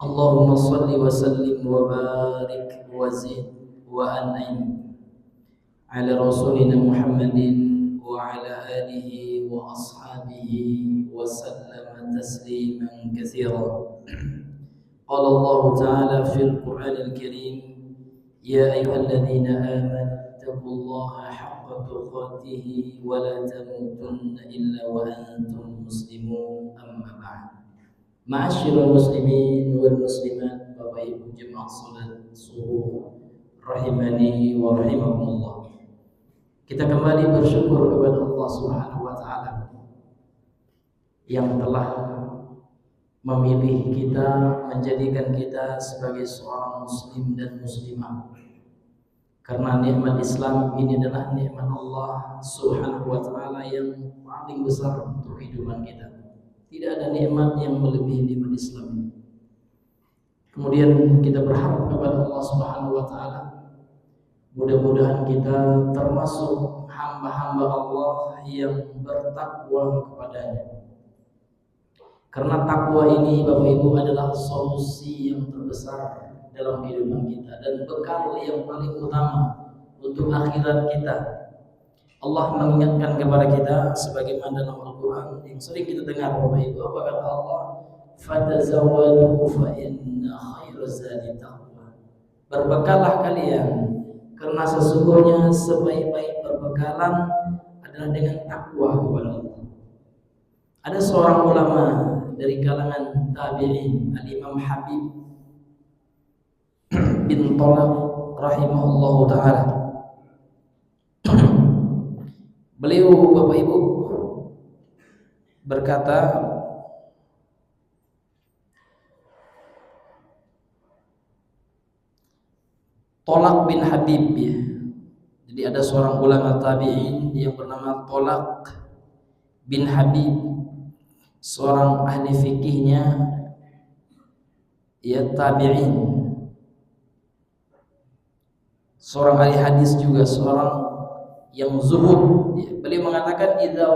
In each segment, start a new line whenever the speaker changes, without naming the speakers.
Allahumma salli wa sallim wa barik wa zid wa an'im ala rasulina Muhammadin wa ala alihi wa ashabihi wa sallama tasliman katsira. Qala Allah Ta'ala fil Qur'anil Karim, ya ayyuhalladzina amanu taqullaha haqqa tuqatih wa la tamutunna illa wa antum muslimun, amma ba'd. Ma'asyiral muslimin wal muslimat, Bapak Ibu jemaah salat subuh rahimani wa rahimakumullah. Kita kembali bersyukur kepada Allah Subhanahu wa taala yang telah memilih kita, menjadikan kita sebagai seorang muslim dan muslimah. Karena nikmat Islam ini adalah nikmat Allah Subhanahu wa taala yang paling besar untuk kehidupan kita. Tidak ada nikmat yang melebihi nikmat Islam ini. Kemudian kita berharap kepada Allah Subhanahu wa taala, mudah-mudahan kita termasuk hamba-hamba Allah yang bertakwa kepadanya. Karena takwa ini Bapak Ibu adalah solusi yang terbesar dalam kehidupan kita dan bekal yang paling utama untuk akhirat kita. Allah mengingatkan kepada kita sebagaimana dalam Al-Quran yang sering kita dengar Bapak Ibu, apa kata Allah? Fatazawwadu fa inna khairaz zadi taqwa. Berbekallah kalian karena sesungguhnya sebaik-baik perbekalan adalah dengan takwa kepada Allah. Ada seorang ulama dari kalangan tabi'in, Al-Imam Habib bin Talab rahimahullahu taala. Beliau Bapak Ibu berkata, Tolak bin Habib ya. Jadi ada seorang ulama tabi'in yang bernama Tolak bin Habib, seorang ahli fikihnya ya tabi'in, seorang ahli hadis juga, seorang yang zuhud ya. Beliau mengatakan idza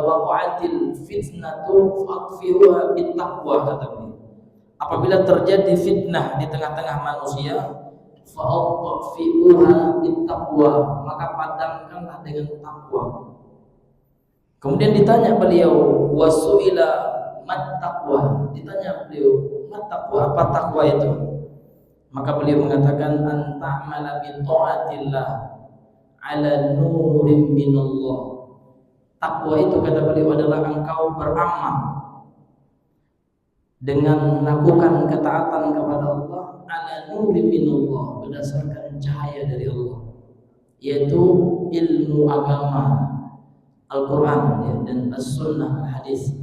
waqa'atil fitnatu fa'tfiruha bittaqwa, kata beliau. Apabila terjadi fitnah di tengah-tengah manusia, fa'tfiruha bittaqwa, maka padamkanlah dengan takwa. Kemudian ditanya beliau, wasuila mat taqwa, ditanya beliau, mat taqwa, apa takwa itu? Maka beliau mengatakan anta'mala bi ta'atillah ala nurin minallah. Takwa itu kata beliau adalah engkau beramal dengan melakukan ketaatan kepada Allah ala nurin minallah, berdasarkan cahaya dari Allah, yaitu ilmu agama Al-Quran ya, dan As-Sunnah Al-Hadis.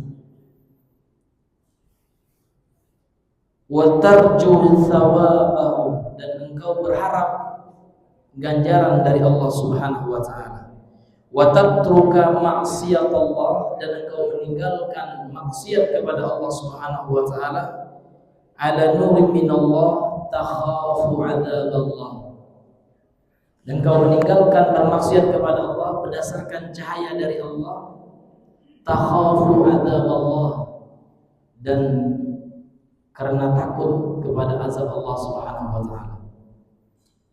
Wa tarju thawabahu, dan engkau berharap ganjaran dari Allah Subhanahu wa taala. Wa tatruka ma'siyatallah, dan engkau meninggalkan maksiat kepada Allah Subhanahu wa taala ala nurin minallah takhafu adzaballah, dan engkau meninggalkan bermaksiat kepada Allah berdasarkan cahaya dari Allah, takhafu adzaballah, dan karena takut kepada azab Allah Subhanahu wa taala.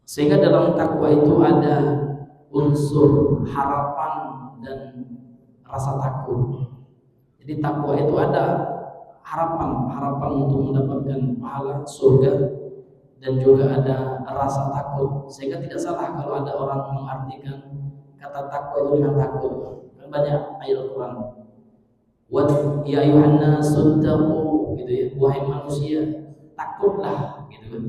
Sehingga dalam takwa itu ada unsur harapan dan rasa takut. Jadi takwa itu ada harapan untuk mendapatkan pahala surga, dan juga ada rasa takut. Sehingga tidak salah kalau ada orang mengartikan kata takwa itu dengan takut. Kan banyak ayat Al-Quran, wa ya ayuhan nasu taqu, gitu ya, wahai manusia takutlah, gitu kan.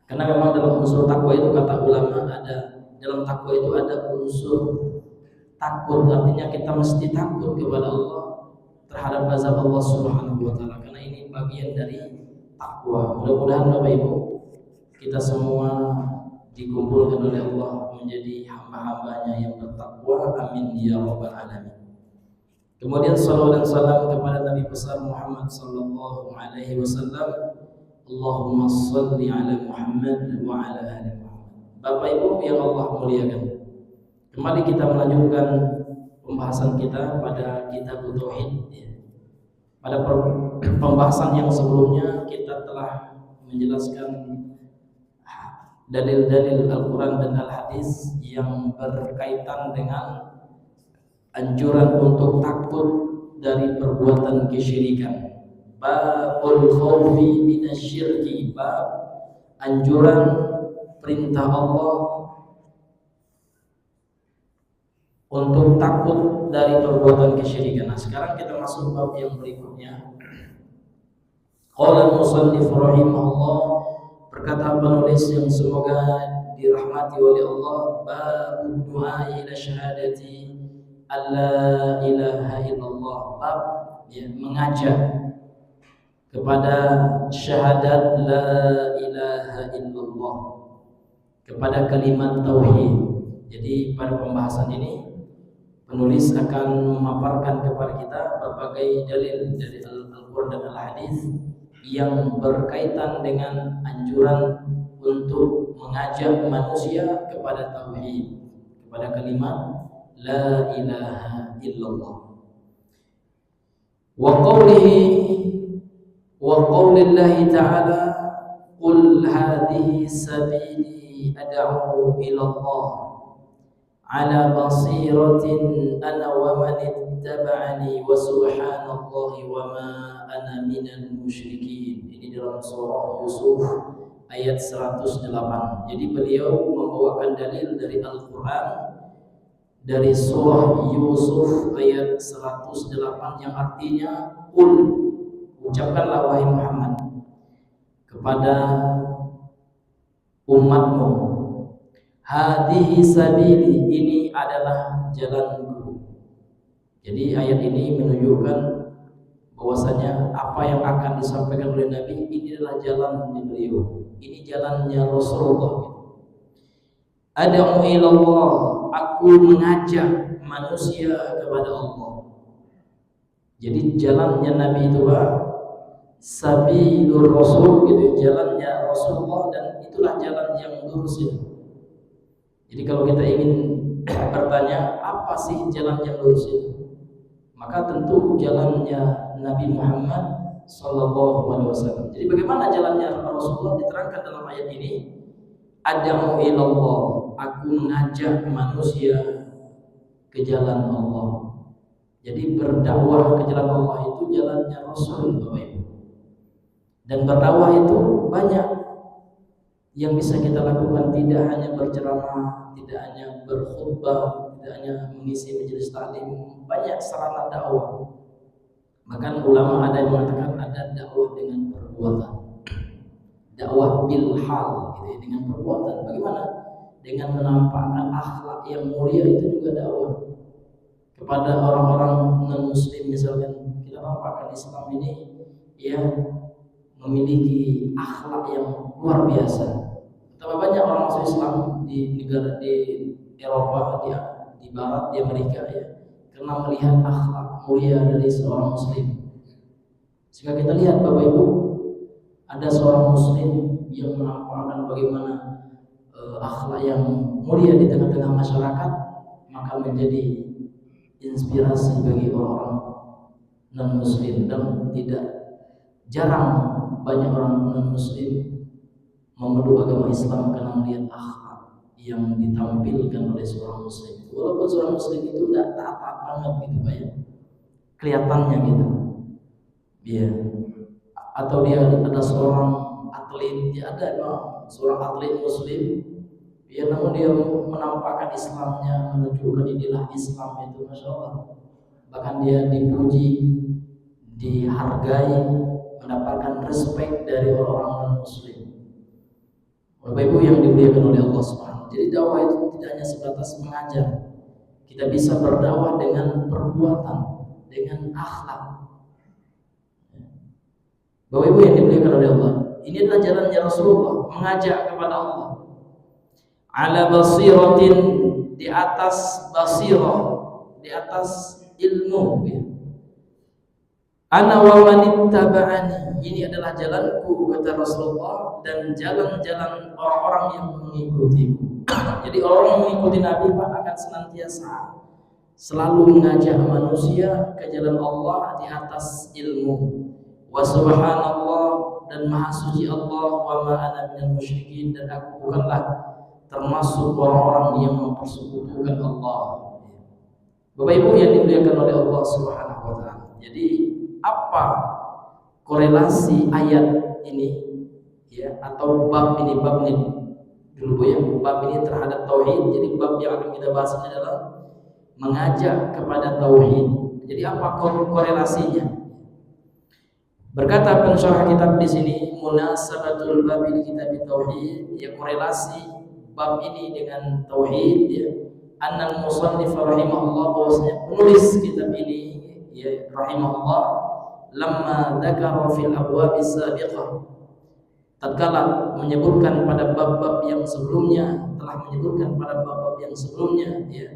Karena memang dalam unsur takwa itu, kata ulama, dalam takwa itu ada unsur takut, artinya kita mesti takut kepada Allah terhadap azab Allah Subhanahu wa taala, karena ini bagian dari takwa. Mudah-mudahan Bapak Ibu kita semua dikumpulkan oleh Allah menjadi hamba-hambanya yang bertakwa, amin ya rabbal alamin. Kemudian salawat dan salam kepada Nabi besar Muhammad sallallahu alaihi wasallam. Allahumma salli ala Muhammad wa ala ali Muhammad. Bapak Ibu yang Allah muliakan, kembali kita melanjutkan pembahasan kita pada kitab Tauhid. Pada pembahasan yang sebelumnya kita telah menjelaskan dalil-dalil Al-Quran dan Al-Hadis yang berkaitan dengan anjuran untuk takut dari perbuatan kesyirikan. Babul khawfi minasyirki, bab anjuran perintah Allah untuk takut dari perbuatan kesyirikan. Nah, sekarang kita masuk bab yang berikutnya. Qala al-musannif rahimahullah, berkata penulis yang semoga dirahmati oleh Allah, bab du'a ila syahadati alla ilaha illallah, bab mengajak kepada syahadat la ilaha illallah, kepada kalimat tauhid. Jadi pada pembahasan ini penulis akan memaparkan kepada kita berbagai dalil dari Al-Quran dan Al-Hadis yang berkaitan dengan anjuran untuk mengajak manusia kepada tauhid, kepada kalimat la ilaha illallah. Wa qawlillahi ta'ala, qul hadhihi sabili ad'u ila Allah ala basiratin ana wa man ittaba'ani wa subhanallahi wa ma ana minal musyrikin. Ini dalam surah Yusuf ayat 108. Jadi beliau membawakan dalil dari Al-Quran dari surah Yusuf ayat 108 yang artinya qul, ucapkanlah wahai Muhammad kepada umatmu, hadihi sabili, ini adalah jalanku. Jadi ayat ini menunjukkan bahwasanya apa yang akan disampaikan oleh Nabi ini adalah jalannya beliau, ini jalannya Rasulullah. Ad'u ilallah, aku mengajak manusia kepada Allah. Jadi jalannya Nabi itu sabilur Rasul, gitu, jalannya Rasulullah, dan itulah jalan yang lurus itu. Jadi kalau kita ingin bertanya apa sih jalan yang lurus itu, maka tentu jalannya Nabi Muhammad SAW. Jadi bagaimana jalannya Rasulullah diterangkan dalam ayat ini, ad'u ilallah, aku mengajak manusia ke jalan Allah. Jadi berdakwah ke jalan Allah itu jalannya Rasul, Bapak Ibu. Dan berdakwah itu banyak yang bisa kita lakukan, tidak hanya berceramah, tidak hanya berkhutbah, tidak hanya mengisi majelis taklim, banyak sarana dakwah. Bahkan ulama ada yang mengatakan ada dakwah dengan perbuatan, dakwah bil hal, gitu, dengan perbuatan. Bagaimana? Dengan menampakkan akhlak yang mulia, itu juga dakwah kepada orang-orang non muslim. Misalkan kita nampakkan Islam ini memiliki akhlak yang luar biasa. Betapa banyak orang masuk Islam di negara di Eropa, di Barat, di Amerika karena melihat akhlak mulia dari seorang muslim. Jika kita lihat Bapak Ibu, ada seorang muslim yang menampakkan bagaimana akhlak yang mulia di tengah-tengah masyarakat, maka menjadi inspirasi bagi orang-orang non muslim. Dan tidak jarang banyak orang non muslim memeluk agama Islam karena melihat akhlak yang ditampilkan oleh seorang muslim. Walaupun seorang muslim itu tidak taat banget gitu Pak ya, kelihatannya gitu. Atau dia ada seorang atlet, ada seorang atlet muslim, namun dia menampakkan Islamnya, menunjukkan inilah Islam itu, Masya Allah. Bahkan dia dipuji, dihargai, mendapatkan respect dari orang-orang non-muslim. Bapak Ibu yang dimuliakan oleh Allah Subhanahu. Jadi dakwah itu tidak hanya sebatas mengajar. Kita bisa berdakwah dengan perbuatan, dengan akhlak. Bapak Ibu yang dimuliakan oleh Allah, ini adalah jalannya Rasulullah, mengajak kepada Allah. Ala basiratin, di atas basirah, di atas ilmu. Ana wa man ittaba'ani, ini adalah jalanku kata Rasulullah, dan jalan-jalan orang-orang yang mengikutiku. Jadi orang yang mengikuti Nabi Pak akan senantiasa selalu mengajak manusia ke jalan Allah di atas ilmu. Wa subhanallah, dan maha suci Allah, wa ma ana minal musyrikin, dan aku bukanlah termasuk orang-orang yang mempersekutukan Allah. Bapak Ibu yang dimuliakan oleh Allah Subhanahu wa taala. Jadi apa korelasi ayat ini ya, atau bab ini dulu ya, bab ini terhadap tauhid. Jadi bab yang akan kita bahas ini adalah mengajak kepada tauhid. Jadi apa korelasinya? Berkata pensyarah kitab di sini, munasabatul bab di kitab tauhid, ya korelasi bab ini dengan tauhid ya. Annal musannif rahimahullah, bahwasanya penulis kitab ini ya rahimahullah, lamma dzakara fil abwab as-sabiqah, tatkala menyebutkan pada bab-bab yang sebelumnya, telah menyebutkan pada bab-bab yang sebelumnya ya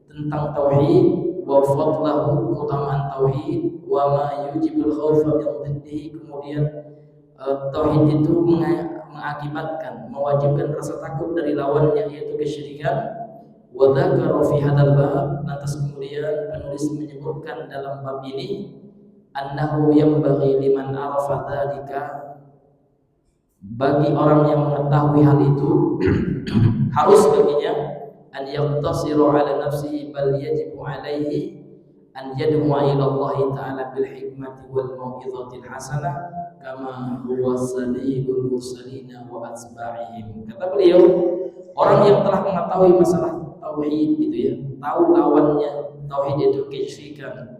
tentang tauhid, wa fadlahu, keutamaan tauhid, wa ma yujibul khaufa min dhiddihi, kemudian tauhid itu mengakibatkan, mewajibkan rasa takut dari lawannya yaitu kesyirikan. Wa dzakara fi hadzal bab, lantas kemudian penulis menyebutkan dalam bab ini, annahu yanbaghi liman arafa dzalika, bagi orang yang mengetahui hal itu harus baginya an yaqtasiru ala nafsihi, bal yajibu alaihi an yad'u'a ila Allah ta'ala bil hikmati wal mau'izatil hasanah kama huwa sabilul mursalin wa atba'ihim. Kata beliau, orang yang telah mengetahui masalah tauhid gitu ya, tahu lawannya tauhid itu kesyirikan.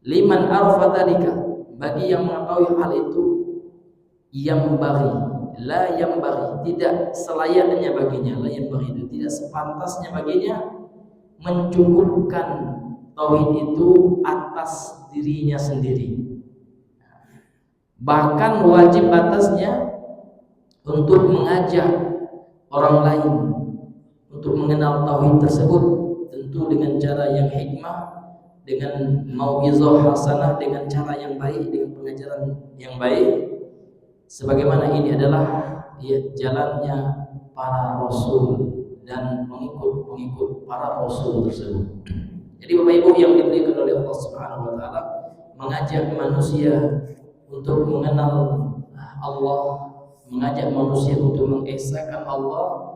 Liman arafa dzalika, bagi yang mengetahui hal itu, yang bagi, la yang bagi, tidak selayaknya baginya, la yang bagi itu tidak sepantasnya baginya mencukupkan tauhid itu atas dirinya sendiri. Bahkan wajib atasnya untuk mengajak orang lain untuk mengenal tauhid tersebut, tentu dengan cara yang hikmah, dengan mau'izah hasanah, dengan cara yang baik, dengan pengajaran yang baik, sebagaimana ini adalah ya, jalannya para rasul dan pengikut para rasul tersebut. Jadi Bapak Ibu yang dimuliakan oleh Allah Subhanahu wa taala, mengajak manusia untuk mengenal Allah, mengajak manusia untuk mengesahkan Allah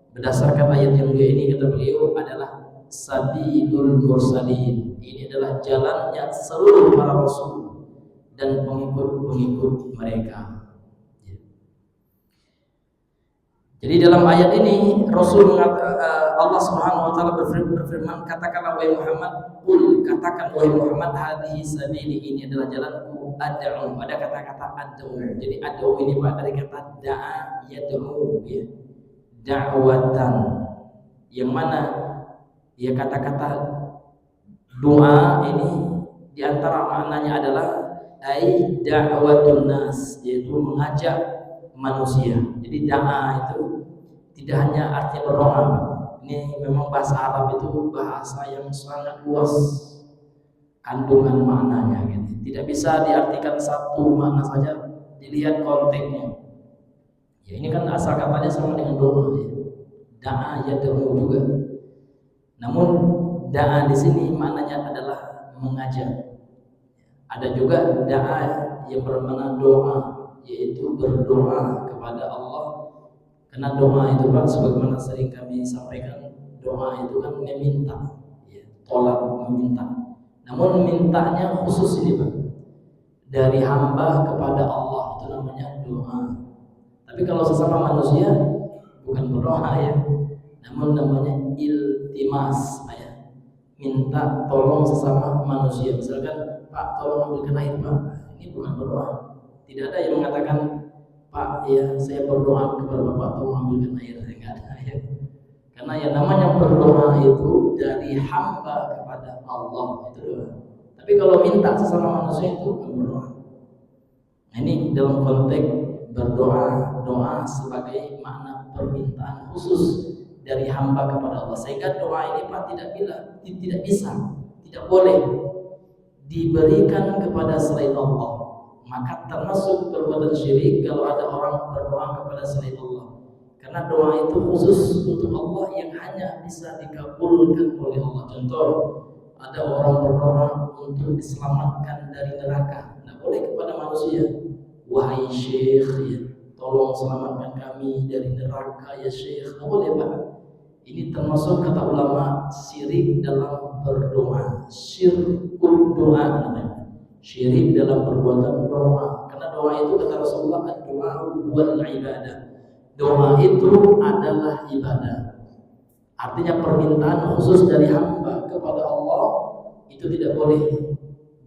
berdasarkan ayat yang mulia ini, kata beliau, adalah sabilul mursalin. Ini adalah jalannya seluruh para rasul dan pengikut-pengikut mereka. Jadi dalam ayat ini Rasul Allah Subhanahu wa taala berfirman, katakanlah wahai Muhammad, qul, katakan wahai Muhammad, hadhihi sabili, ini adalah jalanku, ad'u, ada kata-kata ad'u. Jadi ad'u ini Pak dari kata da'a yad'u ya. Da'watan, yang mana ya kata-kata doa ini diantara maknanya adalah ai da'watun nas, yaitu mengajak manusia. Jadi da'a itu tidak hanya artinya berdoa. Ini memang bahasa Arab itu bahasa yang sangat luas kandungan maknanya gitu. Tidak bisa diartikan satu makna saja, dilihat konteksnya. Ya ini kan asal katanya sama dengan doa ya. Da'a yad'u juga. Namun da'a di sini maknanya adalah mengajak. Ada juga da'a yang bermakna doa, yaitu berdoa kepada Allah. Karena doa itu Pak, sebagaimana sering kami sampaikan, doa itu kan meminta ya, tolak, meminta. Namun mintanya khusus ini Pak, dari hamba kepada Allah, itu namanya doa. Tapi kalau sesama manusia bukan berdoa ya, namun namanya iltimas ya, minta tolong sesama manusia. Misalkan, Pak tolong ambilkan air Pak, ini bukan berdoa. Tidak ada yang mengatakan, Pak ya saya berdoa kepada Bapak tolong ambilkan air, tidak ada ya. Karena yang namanya berdoa itu dari hamba kepada Allah, itu doa. Tapi kalau minta sesama manusia itu bukan berdoa. Nah, ini dalam konteks berdoa, doa sebagai makna permintaan khusus dari hamba kepada Allah. Sehingga doa ini Pak tidak bisa, tidak boleh diberikan kepada selain Allah. Maka termasuk perbuatan syirik kalau ada orang berdoa kepada selain Allah. Karena doa itu khusus untuk Allah yang hanya bisa dikabulkan oleh Allah. Contoh, ada orang berdoa untuk diselamatkan dari neraka. Tidak boleh kepada manusia. Wahai Syekh, ya, tolong selamatkan kami dari neraka ya Syekh. Tidak boleh Pak. Ini termasuk kata ulama syirik dalam berdoa. Syirkul doa namanya. Syirik dalam perbuatan doa. Karena doa itu kata Rasulullah, doa wal ibadah. Doa itu adalah ibadah. Artinya permintaan khusus dari hamba kepada Allah itu tidak boleh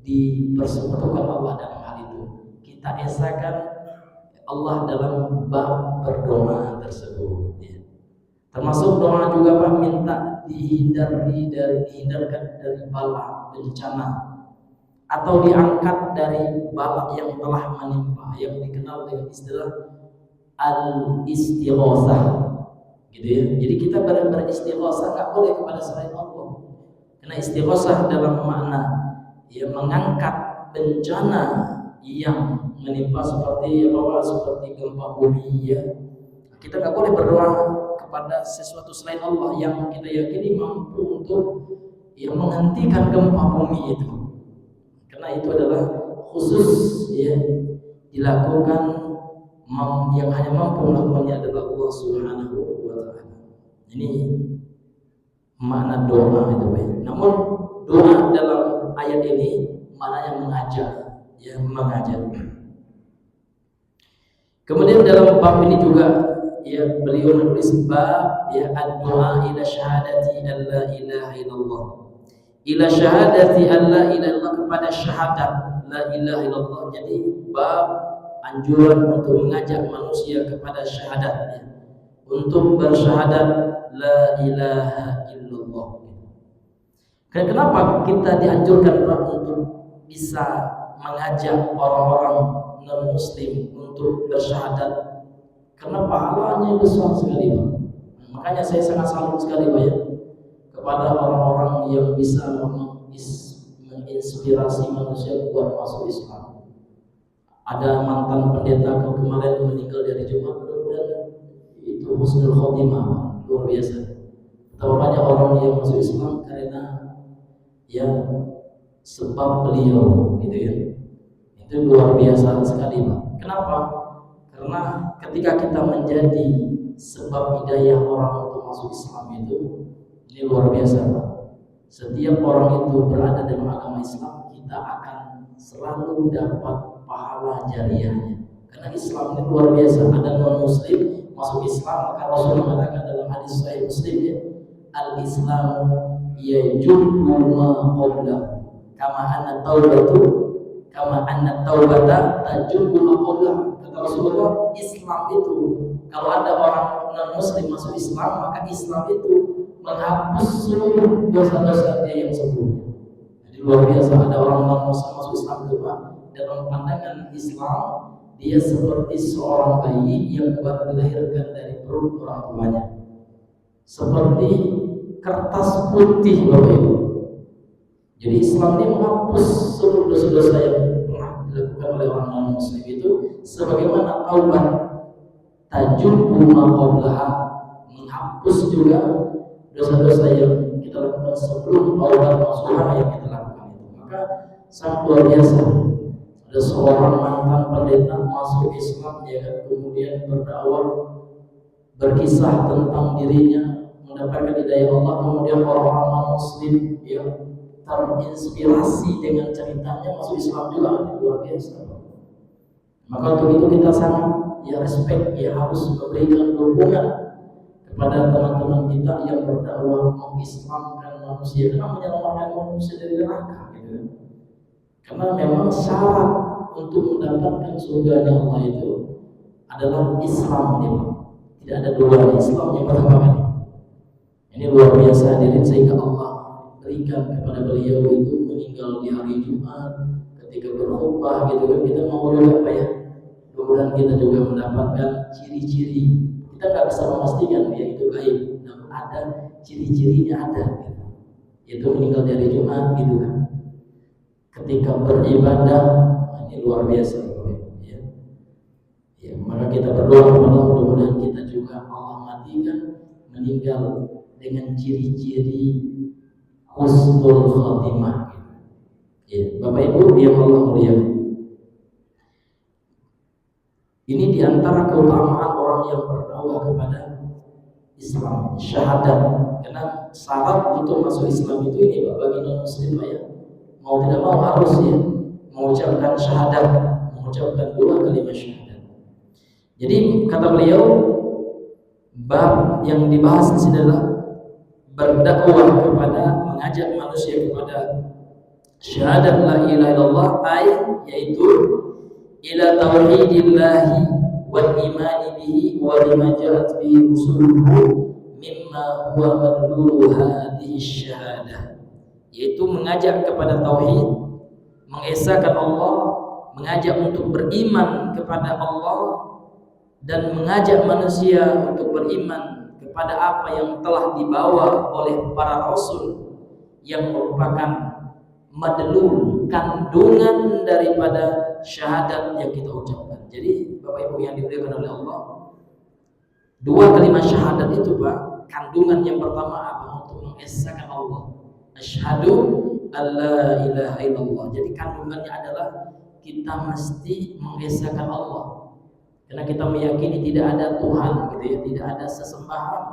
dipersekutukan Allah dalam hal itu. Kita esakan Allah dalam bab berdoa tersebut. Termasuk doa juga Pak, minta dihindarkan dari bala bencana atau diangkat dari bala yang telah menimpa, yang dikenal dengan istilah al-istighosah, gitu ya. Jadi kita beristighosah nggak boleh kepada selain Allah, karena istighosah dalam makna ya mengangkat bencana yang menimpa seperti seperti gempa bumi ya. Kita nggak boleh berdoa kepada sesuatu selain Allah yang kita yakini mampu untuk ya menghentikan gempa bumi itu, karena itu adalah khusus ya dilakukan yang hanya mampu melakukannya adalah Allah Subhanahu wa Ta'ala. Ini makna doa itu Pak. Namun doa dalam ayat ini maknanya mengajar, ya mengajar. Kemudian dalam bab ini juga ya beliau menulis bab ya ad-doa ila syahadati an la ilaha illallah. Ila syahadati an la ilaha illallah, kepada syahadat la ilaha illallah. Jadi bab anjuran untuk mengajak manusia kepada syahadat, untuk bersyahadat la ilaha illallah. Kenapa kita dianjurkan Pak untuk bisa mengajak orang-orang non-muslim untuk bersyahadat? Karena pahalanya besar sekali Pak. Makanya saya sangat salut sekali Pak ya kepada orang-orang yang bisa menginspirasi manusia buat masuk Islam. Ada mantan pendeta kemarin meninggal dari Jumat, mudah-mudahan itu husnul khotimah, luar biasa. Betapa banyak orang yang masuk Islam karena ya sebab beliau, gitu ya. Itu luar biasa sekali Pak. Kenapa? Karena ketika kita menjadi sebab hidayah orang untuk masuk Islam itu, ini luar biasa Pak. Setiap orang itu berada dalam agama Islam, kita akan selalu dapat pahala jariahnya. Karena Islam ini luar biasa. Ada non-muslim masuk Islam, maka Rasul mengatakan dalam hadis Sahih Muslim ya, al-Islam yajubbu ma qablahu kama anna taubata tajubbu ma qablahu. Kata Rasulullah, Islam itu kalau ada orang non-muslim masuk Islam, maka Islam itu menghapus seluruh dosa-dosa dia yang sebelumnya. Jadi luar biasa, ada orang non-muslim masuk Islam itu Pak. Dalam pandangan Islam, dia seperti seorang bayi yang baru dilahirkan dari perut orang tuanya, seperti kertas putih Bapak Ibu. Jadi Islam ini menghapus seluruh dosa-dosa yang pernah dilakukan oleh orang non-muslim itu, sebagaimana taubat tajubbu ma qablaha, menghapus juga dosa-dosa yang kita lakukan sebelum taubat nasuha yang kita lakukan itu. Maka sangat luar biasa. Ada seorang mantan pendeta masuk Islam, ya kan, kemudian berdakwah, berkisah tentang dirinya mendapatkan hidayah Allah, kemudian orang-orang muslim yang terinspirasi dengan ceritanya masuk Islam juga, luar biasa. Maka untuk itu kita sangat ya respect, ya harus memberikan dukungan kepada teman-teman kita yang berdakwah mengislamkan manusia, karena menyelamatkan manusia dari neraka, gitu. Karena memang syarat untuk mendapatkan surga Allah itu adalah Islam, ya. Tidak ada dua, Islam yang pertama kali. Ini luar biasa hadirin, sehingga Allah berikan kepada beliau itu meninggal di hari Jumat ketika berkhutbah, gitu kan. Kita mau juga apa ya, mudah-mudahan kita juga mendapatkan ciri-ciri. Kita nggak bisa memastikan dia itu gaib, namun ada ciri-cirinya, ada gitu. Itu meninggal di hari Jumat, gitu kan. Ketika beribadah, ini luar biasa ya. Ya, maka kita berdoa kepada Allah, mudah-mudahan kita juga Allah matikan meninggal dengan ciri-ciri husnul khatimah. Ya, Bapak Ibu yang Allah muliakan. Ini diantara keutamaan orang yang berdakwah kepada Islam, syahadat. Karena syarat untuk masuk Islam itu ini Pak, bagi non muslim Pak ya, mau tidak mau harus ya mengucapkan syahadat, mengucapkan dua kalimat syahadat. Jadi kata beliau, bab yang dibahas di sini adalah berdakwah kepada, mengajak manusia kepada syahadat la ilaha illallah, yaitu ila tauhidillahi wal imani bihi wa lima ja'at bihi rusuluhu mimma huwa madlulu hadhihi syahadah, yaitu mengajak kepada tauhid, mengesahkan Allah, mengajak untuk beriman kepada Allah, dan mengajak manusia untuk beriman kepada apa yang telah dibawa oleh para rasul yang merupakan madlul, kandungan daripada syahadat yang kita ucapkan. Jadi Bapak Ibu yang dimuliakan oleh Allah, dua kalimat syahadat itu Pak, kandungan yang pertama apa? Untuk mengesahkan Allah, asyhadu alla ilaha illallah. Jadi kandungannya adalah kita mesti mengesahkan Allah, karena kita meyakini tidak ada Tuhan gitu ya, tidak ada sesembahan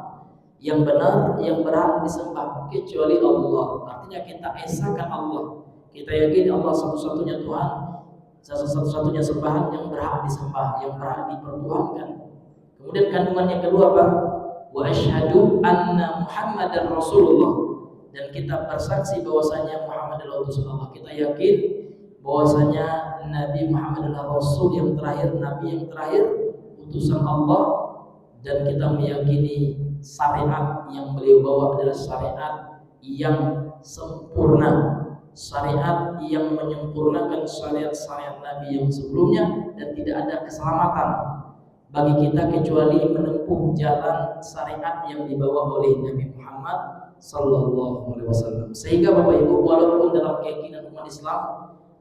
yang benar, yang berhak disembah kecuali Allah. Artinya kita esahkan Allah, kita yakini Allah satu-satunya Tuhan, satu-satunya sembahan yang berhak disembah, yang berhak dipertuhankan. Kemudian kandungan yang kedua apa? Wa asyhadu anna Muhammadar Rasulullah, dan kita bersaksi bahwasanya Muhammad adalah utusan Allah. Kita yakin bahwasanya Nabi Muhammad adalah Rasul yang terakhir, Nabi yang terakhir, utusan Allah, dan kita meyakini syariat yang beliau bawa adalah syariat yang sempurna, syariat yang menyempurnakan syariat-syariat Nabi yang sebelumnya, dan tidak ada keselamatan bagi kita kecuali menempuh jalan syariat yang dibawa oleh Nabi Muhammad sallallahu alaihi wasallam. Sehingga Bapak Ibu, walaupun dalam keyakinan umat Islam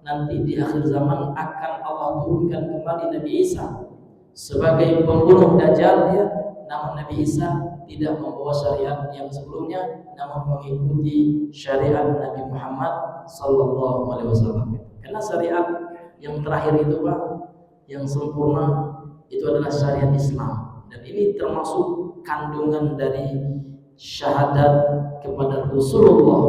nanti di akhir zaman akan Allah turunkan kembali Nabi Isa sebagai pembunuh Dajjal ya, namun Nabi Isa tidak membawa syariat yang sebelumnya, namun mengikuti syariat Nabi Muhammad sallallahu alaihi wasallam. Karena syariat yang terakhir itu Pak, yang sempurna, itu adalah syariat Islam, dan ini termasuk kandungan dari syahadat kepada Rasulullah,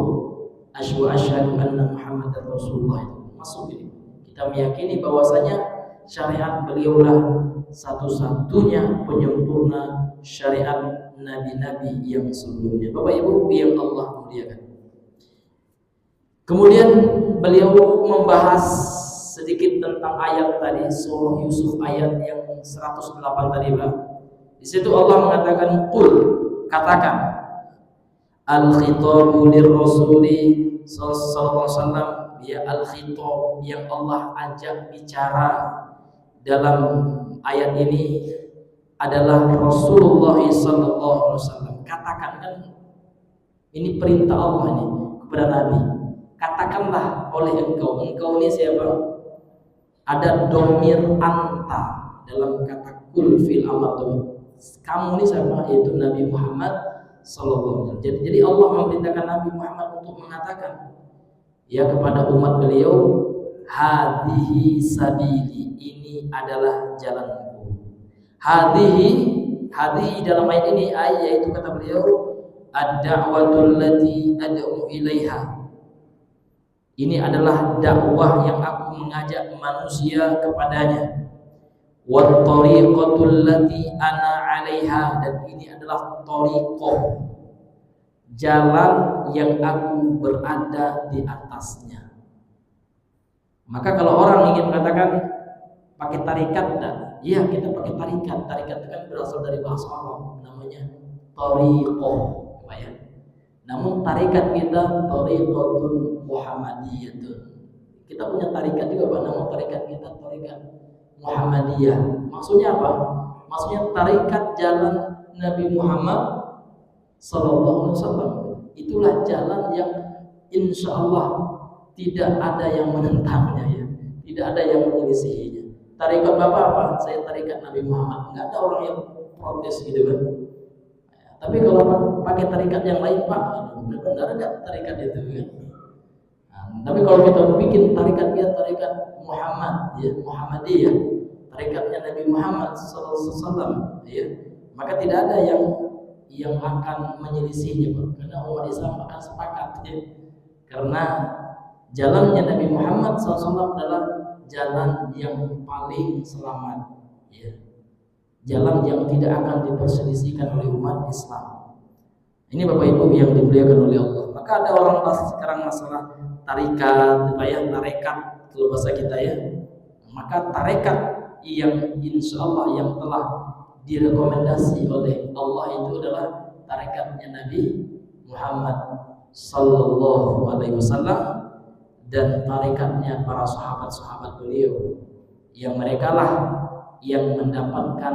asyhadu anna Muhammadar Rasulullah. Itu masuk ini. Kita meyakini bahwasanya syariat beliaulah satu-satunya penyempurna syariat nabi-nabi yang sebelumnya. Bapak Ibu yang Allah muliakan. Kemudian beliau membahas sedikit tentang ayat tadi, surah Yusuf ayat yang 108 tadi Pak. Di situ Allah mengatakan, qul, katakan, al-khitabu lirrasuli sallallahu alaihi wasallam, ya al-khitab yang Allah ajak bicara dalam ayat ini adalah Rasulullah sallallahu alaihi wasallam. Katakan, kan ini perintah Allah ini kepada Nabi. Katakanlah oleh engkau ini siapa? Ada domir anta dalam kata kul fil amr. Kamu ini siapa? Yaitu Nabi Muhammad sallallahu alaihi wasallam. Jadi Allah memerintahkan Nabi Muhammad untuk mengatakan ya kepada umat beliau, hadhihi sabili, ini adalah jalanku. Hadhihi dalam ayat ini yaitu kata beliau ad-da'watul lati ad'u ilaiha. Ini adalah dakwah yang aku mengajak manusia kepadanya. Wat tariqatul lati ana 'alaiha, dan ini adalah tariqah, jalan yang aku berada di atasnya. Maka kalau orang ingin mengatakan pakai tarikat, iya kita pakai tarikat. Tarikat itu kan berasal dari bahasa Arab, namanya tariqah, ya. Namun tarikat kita tariqatun Muhammadiyatun. Kita punya tarikat juga Pak, namun tarikat kita tarikat Muhammadiyah. Maksudnya apa? Maksudnya tarikat jalan Nabi Muhammad sallallahu alaihi wasallam. Itulah jalan yang insya Allah tidak ada yang menentangnya ya, tidak ada yang menyelisihinya. Tarekat Bapak apa? Saya tarekat Nabi Muhammad. Enggak ada orang yang protes gitu kan. Tapi kalau pakai tarekat yang lain Pak, benar enggak tarekat itu kan? Tapi kalau kita bikin tarekat dia tarekat Muhammad, ya Muhammadiyah, tarekatnya Nabi Muhammad SAW, ya, maka tidak ada yang akan menyelisihinya, Pak. Karena umat Islam akan sepakat, ya. Karena jalannya Nabi Muhammad SAW adalah jalan yang paling selamat, ya. Jalan yang tidak akan diperselisihkan oleh umat Islam. Ini Bapak Ibu yang dimuliakan oleh Allah. Maka ada orang bahas sekarang masalah tarikat, tarekat kalau bahasa kita ya. Maka tarekat yang insya Allah yang telah direkomendasi oleh Allah itu adalah tarekatnya Nabi Muhammad Sallallahu Alaihi Wasallam dan tarekatnya para sahabat-sahabat beliau yang mereka lah yang mendapatkan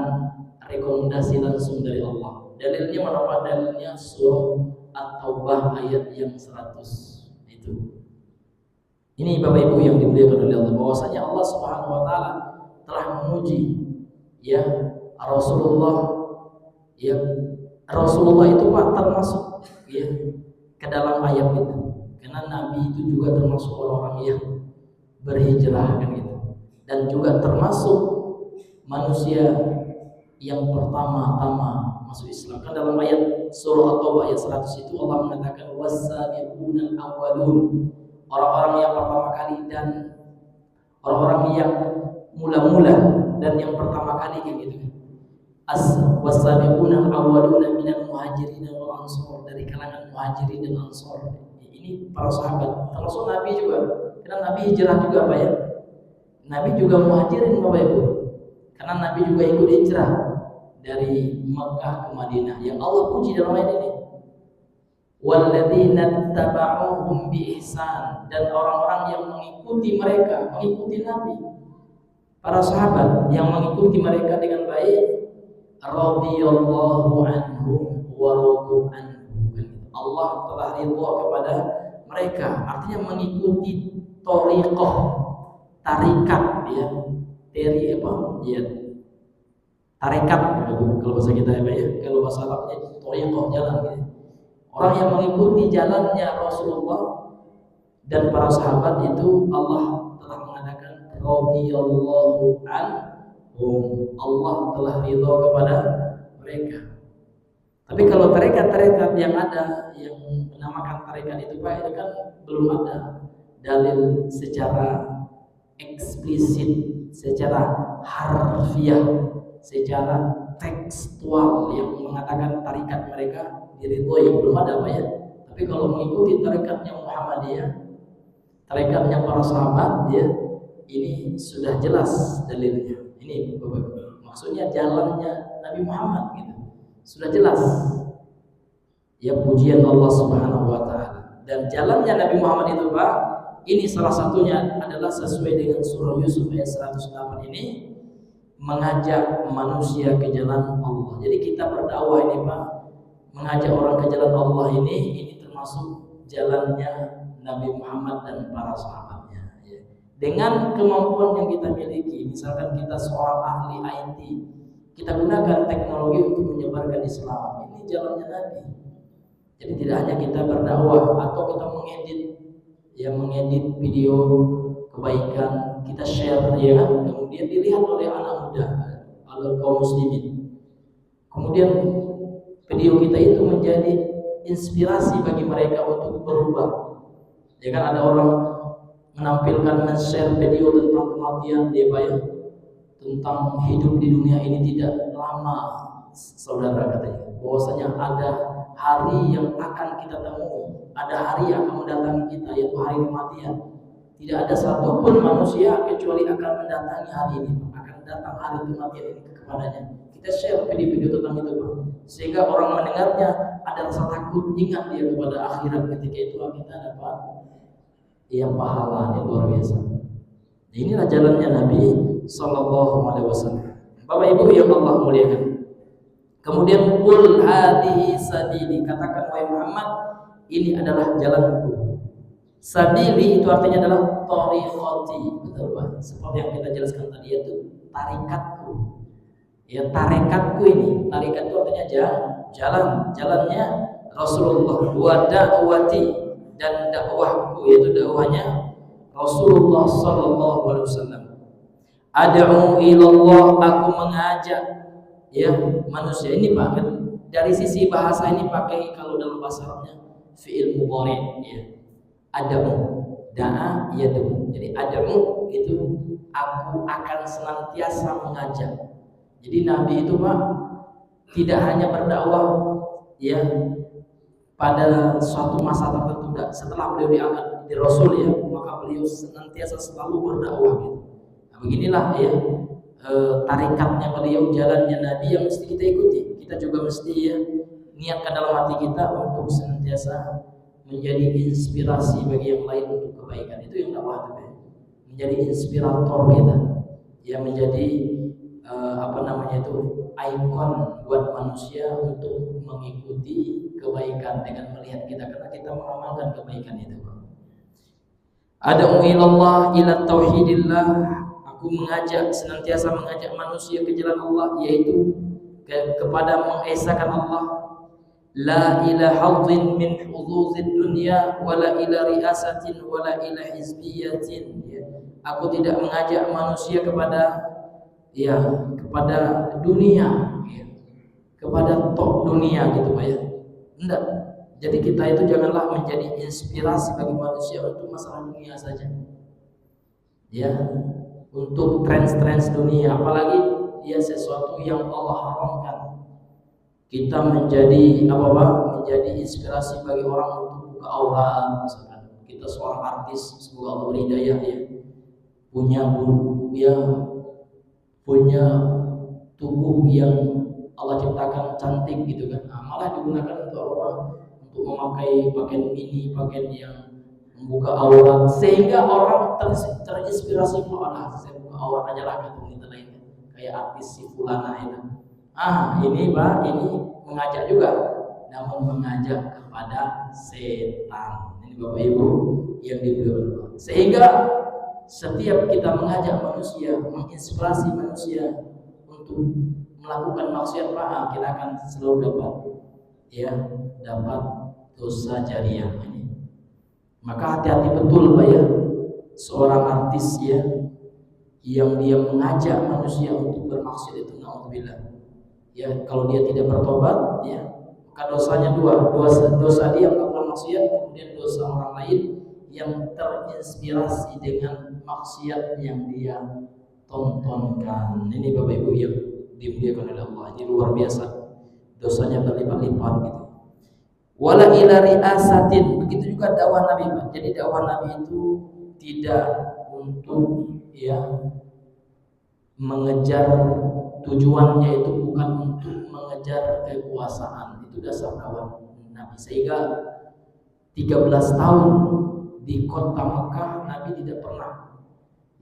rekomendasi langsung dari Allah. Dalilnya mana? Dalilnya surah At-Taubah ayat yang 100 itu. Ini Bapak Ibu yang dimuliakan oleh Allah, bahwasanya Allah Subhanahu wa taala telah memuji ya Rasulullah, ya Rasulullah itu Pak termasuk ya ke dalam ayat itu. Karena Nabi itu juga termasuk orang-orang yang berhijrah kan gitu. Dan juga termasuk manusia yang pertama-tama masuk Islam. Kan dalam ayat surah At-Taubah ayat 100 itu Allah mengatakan was-sabiqunal awwalun, orang-orang yang pertama kali dan orang-orang yang mula-mula dan yang pertama kali kan gitu kan. Was-sabiqunal awwaluna minal muhajirin wal ansor, dari kalangan muhajirin dan ansor. Ini para sahabat, termasuk Nabi juga. Karena Nabi hijrah juga Pak ya. Nabi juga muhajirin Bapak Ibu. Karena Nabi juga ikut hijrah dari Makkah ke Madinah. Yang Allah puji dalam ayat ini. Walladzina tabauhum bi ihsan, dan orang-orang yang mengikuti mereka, mengikuti Nabi. Para sahabat yang mengikuti mereka dengan baik, radhiyallahu anhum wa radu anhu. Allah telah ridha kepada mereka. Artinya mengikuti thariqah, tarikat ya. Dari apa? Ya. Tarekat kalau bahasa kita ya, kalau bahasa Arabnya thariqah, jalan gitu. Orang yang mengikuti jalannya Rasulullah dan para sahabat itu Allah telah mengatakan radhiyallahu anhum, Allah telah ridha kepada mereka. Tapi kalau tarekat-tarekat yang ada yang menamakan tarekat itu Pak, itu kan belum ada dalil secara eksplisit, secara harfiah, secara tekstual yang mengatakan tarekat mereka diridhoi, belum ada Pak ya. Tapi kalau mengikuti tarekatnya Muhammadiyah, tarekatnya para sahabat ya, ini sudah jelas dalilnya. Ini maksudnya jalannya Nabi Muhammad gitu. Sudah jelas. Ya pujian Allah Subhanahu wa taala. Dan jalannya Nabi Muhammad itu Pak, ini salah satunya adalah sesuai dengan surah Yusuf ayat 108 ini, mengajak manusia ke jalan Allah. Jadi kita berdakwah ini Pak, mengajak orang ke jalan Allah ini termasuk jalannya Nabi Muhammad dan para sahabatnya ya. Dengan kemampuan yang kita miliki, misalkan kita seorang ahli IT, kita gunakan teknologi untuk menyebarkan Islam, ini jalannya Nabi. Jadi tidak hanya kita berdakwah atau kita mengedit video kebaikan, kita share ya kan, kemudian dilihat oleh anak muda, oleh kaum muslimin. Kemudian video kita itu menjadi inspirasi bagi mereka untuk berubah. Ya kan, ada orang menampilkan men-share video tentang kematian dia Pak ya, tentang hidup di dunia ini tidak lama, saudara katanya. Bahwasanya ada hari yang akan kita temui, ada hari yang akan mendatangi kita, yaitu hari kematian. Tidak ada satupun manusia kecuali akan mendatangi hari ini, akan datang hari kematian ini kepadanya. Kita share video-video tentang itu Pak, sehingga orang mendengarnya ada rasa takut, ingat dia kepada akhirat. Ketika itu kita dapat pahala yang luar biasa. Inilah jalannya Nabi Sallallahu Alaihi Wasallam. Bapak Ibu yang Allah muliakan. Kemudian qul hadhihi sabili, katakan wahai Muhammad, ini adalah jalanku. Sabili itu artinya adalah thariqati, betul Pak? Seperti yang kita jelaskan tadi itu tarikatku. Ya, tarekatku ini. Tarekat itu artinya jalannya Rasulullah. Wa da'wati, dan dakwahku, yaitu dakwahnya Rasulullah sallallahu alaihi wasallam. Ad'u ilallah, aku mengajak ya manusia. Ini Pak, dari sisi bahasa ini pakai, kalau dalam bahasa Arabnya fi'il mudhari ya. Ad'u, da'a yad'u. Jadi ad'u itu aku akan senantiasa mengajak. Jadi Nabi itu Pak tidak hanya berdakwah ya pada suatu masa tertentu, enggak. Setelah beliau diangkat di Rasul ya, maka beliau senantiasa selalu berdakwah gitu. Nah, beginilah ya tarikatnya beliau, jalannya Nabi yang mesti kita ikuti. Kita juga mesti ya niatkan dalam hati kita untuk senantiasa menjadi inspirasi bagi yang lain untuk kebaikan. Itu yang dakwah itu ya. Menjadi inspirator kita, ya menjadi ikon buat manusia untuk mengikuti kebaikan dengan melihat kita, karena kita mengamalkan kebaikan itu. Ad'u ilallah ila tauhidillah, aku senantiasa mengajak manusia ke jalan Allah, yaitu kepada mengesahkan Allah. La ila hadzin min huzuzid dunya wala ila riasatin wala ila hizbiyatin. Aku tidak mengajak manusia kepada dunia ya, kepada top dunia gitu Pak ya. Enggak. Jadi kita itu janganlah menjadi inspirasi bagi manusia untuk masalah dunia saja. Ya, untuk tren dunia, apalagi ya sesuatu yang Allah haramkan. Kita menjadi menjadi inspirasi bagi orang untuk buka aurat misalkan. Kita seorang artis, semoga Allah beri hidayah ya. Punya tubuh yang Allah ciptakan cantik gitu kan. Nah, malah digunakan untuk apa? Untuk memakai pakaian ini, pakaian yang membuka aurat, sehingga orang terinspirasi, saya buka aurat aja lah kata kita lain, kayak artis si fulana itu. Ini Pak, ini mengajak juga, namun mengajak kepada setan. Ini Bapak Ibu yang dimuliakan. Sehingga setiap kita mengajak manusia, menginspirasi manusia untuk melakukan maksiat, kita akan selalu dapat dosa jariah ini. Maka hati-hati betul Pak ya, seorang artis ya yang dia mengajak manusia untuk bermaksiat itu, naudzubillah. Ya, kalau dia tidak bertobat ya, maka dosanya dua, dosa dia melakukan maksiat, kemudian dosa orang lain yang terinspirasi dengan maksiat yang dia tontonkan. Ini Bapak Ibu yang dimuliakan oleh Allah, ini luar biasa, dosanya berlipat-lipat gitu. Wala ila riasatin, begitu juga dakwah Nabi Pak. Jadi dakwah Nabi itu tidak untuk mengejar, tujuannya itu bukan untuk mengejar kekuasaan. Itu dasar dakwah Nabi. Sehingga 13 tahun di kota Makkah Nabi tidak pernah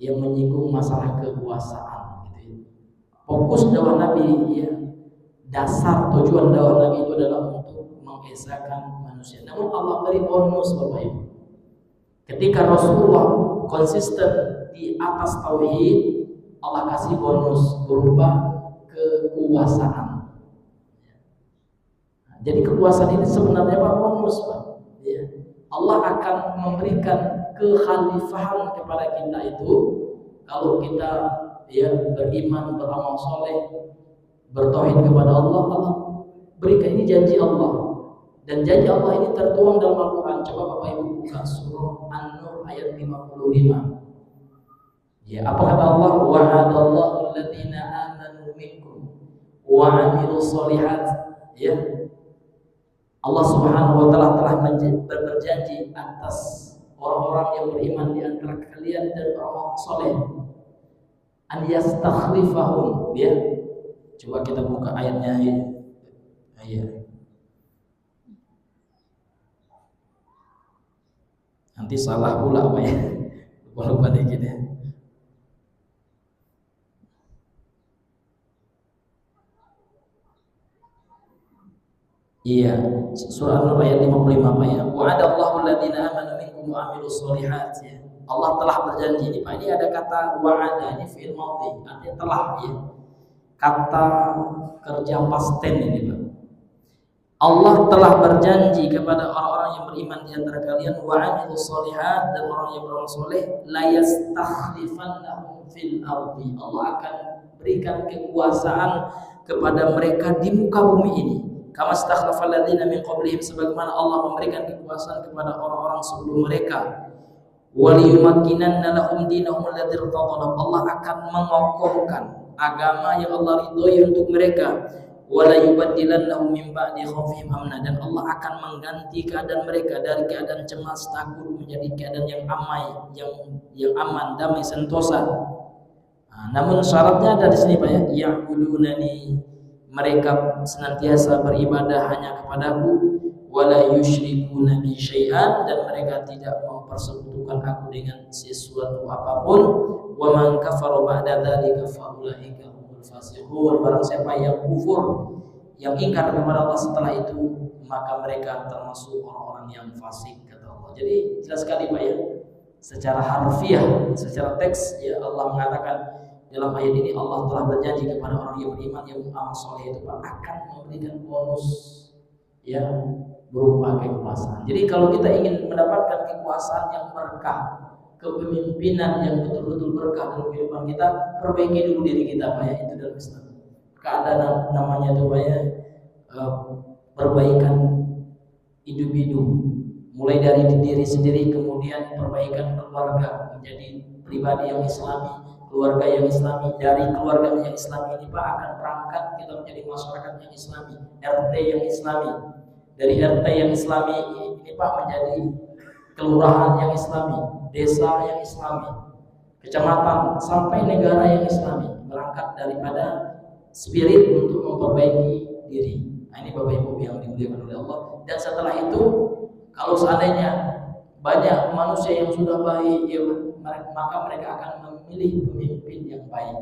yang menyinggung masalah kekuasaan gitu. Fokus dakwah Nabi dasar tujuan dakwah Nabi itu adalah untuk mengesahkan manusia. Namun Allah beri bonus Bapak Ibu. Ketika Rasulullah konsisten di atas tauhid, Allah kasih bonus berupa kekuasaan. Jadi kekuasaan ini sebenarnya Pak bonus Pak. Allah akan memberikan kekhalifahan kepada kita itu kalau kita beriman, beramal soleh, bertauhid kepada Allah. Allah berikan, ini janji Allah, dan janji Allah ini tertuang dalam Al-Quran. Coba Bapak Ibu buka surah An-Nur ayat 55. Apa kata Allah? Wa'adallahu alladziina aamanu minkum wa 'amilus shalihat. Allah Subhanahu wa taala telah berjanji atas orang-orang yang beriman di antara kalian dan orang soleh, an yastakhlifahum. Coba kita buka ayatnya nanti salah pula Pak ya. Lupa dikit ya. Iya, surah An-Nur ayat 55 Pak ya. Wa'adallahu alladziina aamanu minkum wa 'amilus sholihat ya. Allah telah berjanji ini Pak. Ini ada kata wa'ada, ini fi'il madhi, artinya telah ya. Kata kerja past tense ini Pak. Allah telah berjanji kepada orang-orang yang beriman di antara kalian wa 'amilus sholihat, dan orang yang beramal soleh, la yastakhlifannahum fil ardi. Allah akan berikan kekuasaan kepada mereka di muka bumi ini. Kama stakhlafal ladzina min qablihim, sebagaimana Allah memberikan kekuasaan kepada orang-orang sebelum mereka. Waliyumakkinanna lahum dinahum alladzi irtadha, Allah akan mengokohkan agama yang Allah ridhoi untuk mereka. Wala yubaddilannahum min ba'di khaufihim amna, dan Allah akan mengganti keadaan mereka dari keadaan cemas takut menjadi keadaan yang aman, damai, sentosa. Namun syaratnya ada di sini Pak ya, ya'budunani, mereka senantiasa beribadah hanya kepadaku, wala yusyrikuna bi syai'an, dan mereka tidak mempersekutukan aku dengan sesuatu apapun. Wa man kafara ba'da dzalika fa ulaika humul fasiqun, barang siapa yang kufur, yang ingkar kepada Allah setelah itu, maka mereka termasuk orang-orang yang fasik, kata Allah. Jadi jelas sekali Pak ya, secara harfiah, secara teks ya, Allah mengatakan dalam ayat ini, Allah telah berjanji kepada orang yang beriman yang beramal soleh itu Pak, akan memberikan bonus ya berupa kekuasaan. Jadi kalau kita ingin mendapatkan kekuasaan yang berkah, kepemimpinan yang betul-betul berkah dalam kehidupan kita, perbaiki dulu diri kita Pak ya, itu dalam Islam. Keadaan namanya itu Pak ya, perbaikan individu, mulai dari diri sendiri, kemudian perbaikan keluarga menjadi pribadi yang islami, keluarga yang islami. Dari keluarga yang islami ini Pak akan berangkat kita menjadi masyarakat yang islami, RT yang islami. Dari RT yang islami ini Pak menjadi kelurahan yang islami, desa yang islami, kecamatan, sampai negara yang islami. Berangkat daripada spirit untuk memperbaiki diri. Nah, ini Bapak Ibu yang dimuliakan oleh Allah. Dan setelah itu, kalau seandainya banyak manusia yang sudah baik ya, maka mereka akan memilih pemimpin yang baik.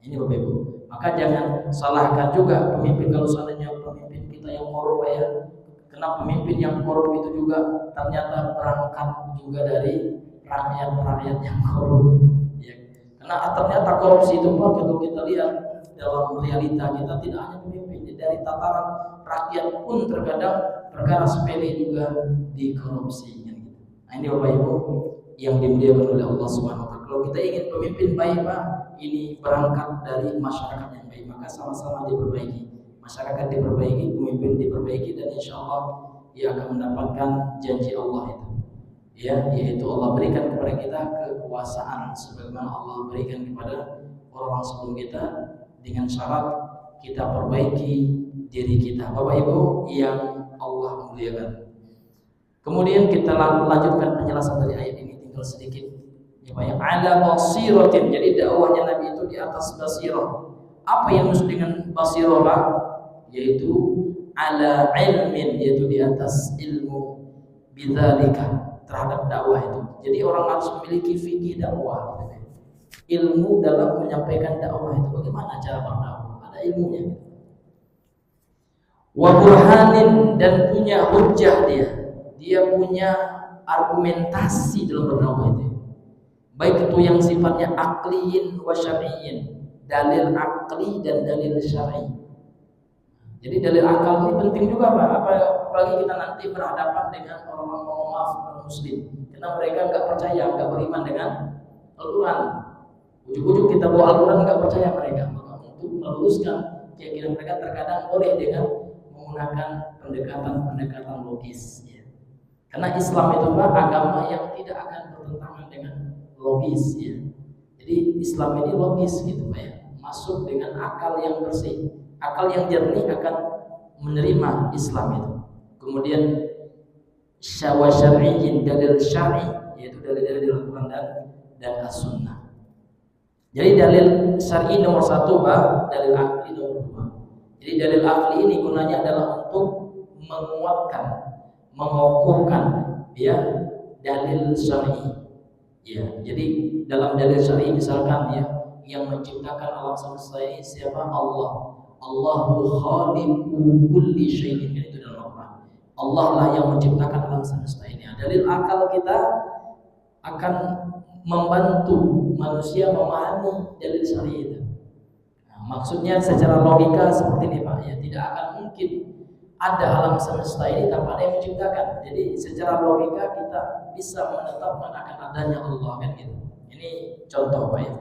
Ini Bapak Ibu. Maka jangan salahkan juga pemimpin kalau seandainya pemimpin kita yang korup ya. Karena pemimpin yang korup itu juga ternyata berangkat juga dari rakyat-rakyat yang korup. Ya. Karena ternyata korupsi itu Pak, kalau kita lihat dalam realita kita, tidak hanya pemimpin, dari tataran rakyat pun terkadang perkara sepele juga dikorupsi. Nah ini Bapak Ibu yang dimuliakan oleh Allah Subhanahu wa taala. Kalau kita ingin pemimpin baik Pak, ini berangkat dari masyarakat yang baik, maka sama-sama diperbaiki. Masyarakat diperbaiki, pemimpin diperbaiki, dan insya Allah ia akan mendapatkan janji Allah itu. Ya, yaitu Allah berikan kepada kita kekuasaan sebagaimana Allah berikan kepada orang-orang sebelum kita, dengan syarat kita perbaiki diri kita. Bapak Ibu yang Allah muliakan. Kemudian kita lanjutkan penjelasan dari ayat ini, tinggal sedikit ya Pak ya. Ala basiratin, jadi dakwahnya Nabi itu di atas basirah. Apa yang maksud dengan basirah Pak? Yaitu ala ilmin, yaitu di atas ilmu bidzalika, terhadap dakwah itu. Jadi orang harus memiliki fikih dakwah, ilmu dalam menyampaikan dakwah itu, bagaimana cara berdakwah, ada ilmunya. Wa burhanin, dan punya hujjah, dia punya argumentasi dalam berdakwah itu, baik itu yang sifatnya akliyin wa syar'iyyin, dalil akli dan dalil syar'i. Jadi dalil akal ini penting juga Pak, apalagi kita nanti berhadapan dengan orang-orang non muslim, karena mereka nggak percaya, nggak beriman dengan Al-Quran. Ujuk-ujuk kita bawa Al-Quran, nggak percaya mereka. Maka untuk meluruskan keyakinan mereka, terkadang boleh dengan menggunakan pendekatan logis ya. Karena Islam itu Pak agama yang tidak akan bertentangan dengan logis ya. Jadi Islam ini logis gitu Pak ya, masuk dengan akal yang bersih, akal yang jernih akan menerima Islam itu. Kemudian syar'iyyin, dalil syar'i, yaitu dalil-dalil Al-Quran dan As-Sunnah. Jadi dalil syar'i nomor 1 Pak, dalil akli nomor 2. Jadi dalil akli ini gunanya adalah untuk menguatkan, mengokohkan ya dalil syar'i. Ya, jadi dalam dalil syar'i misalkan ya, yang menciptakan alam semesta ini siapa? Allah. Allahu khaliqu kulli syai'in, itu dalam Al-Quran. Allah lah yang menciptakan alam semesta ini. Dalil akal kita akan membantu manusia memahami dalil syar'i itu. Nah, maksudnya secara logika seperti ini Pak, ya tidak akan mungkin ada alam semesta ini tanpa ada yang menciptakan. Jadi secara logika kita bisa menetapkan akan adanya Allah kan gitu. Ini contoh Pak ya.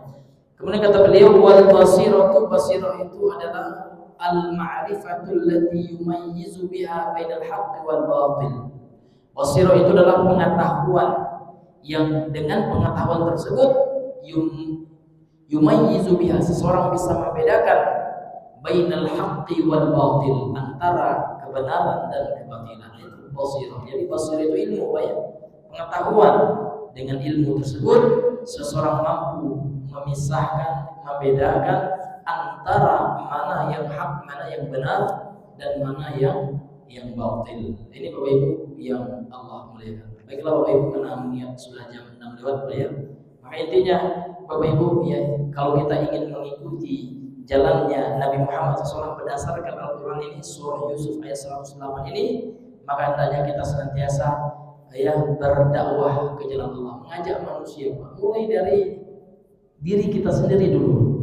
Kemudian kata beliau wal basiratu, basirah itu adalah al-ma'rifatul lati yumayyizu biha bainal haqqi wal batil. Basirah itu adalah pengetahuan yang dengan pengetahuan tersebut yumayyizu biha, seseorang bisa membedakan bainal haqqi wal batil, antara kebenaran dan kebatilan. Itu basirah. Jadi basirah itu ilmu Pak ya. Pengetahuan, dengan ilmu tersebut seseorang mampu memisahkan, membedakan antara mana yang hak, mana yang benar, dan mana yang batil. Ini Bapak Ibu yang Allah muliakan. Baiklah Bapak Ibu, karena niat sudah jam 6 lewat Pak ya. Maka intinya Bapak Ibu ya, kalau kita ingin mengikuti jalannya Nabi Muhammad SAW berdasarkan Al-Quran ini, surah Yusuf ayat 108 ini, maka hendaknya kita senantiasa ya berdakwah ke jalan Allah, mengajak manusia Pak, mulai dari diri kita sendiri dulu.